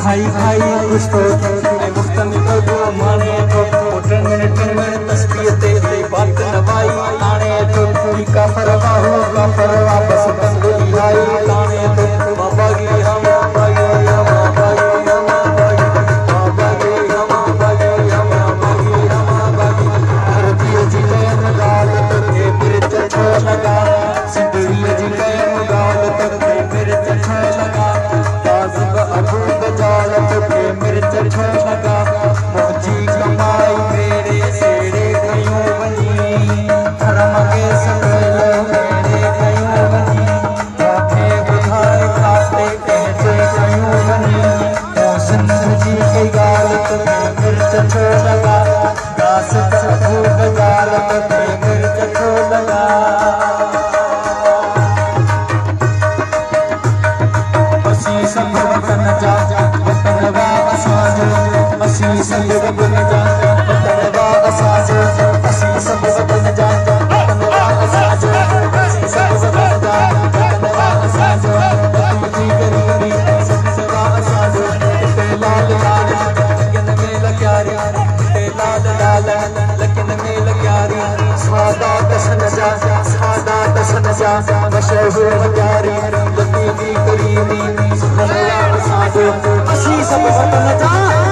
खाई खाई कुछ तो मुफ्तन को माने तो टंगन तस्बीह तेरे बात नवाई आने तो का परवाह बस बंद आई लाने तो बाबा की हम बागी हम बागी हम बागी बाबा की हम बागी हम बागी हम बागी भारतीय जी के गाल तक मिर्च छो लगा सिंधुरी जी के गाल तक मिर्च छो लगा ताज़ब अबू बजालत पे मिर्च छो लगा मोची कमाई मेरे सेड़े कयूं बनी धर्म के सकल मेरे कयूं बनी काफे बुधाए काफे कहते कयूं बनी सिंधु जी के गालत पे मिर्च छो लगा गास अबू बजालत पे मिर्च छो लगा सब वतन जा वतन वा असांजो असीं सब वतन जा वतन वा असांजो असीं सब वतन जा वतन वा असांजो असीं सब वतन जा वतन वा असांजो तुझी गरीबी सब वा असांजो ते लाल लाल लकिन में लक्यारी ते लाल लाल लकिन में लक्यारी सादा दसन जा मशहूर प्यारी लतीफ़ी करीमी असीं सब वतन जा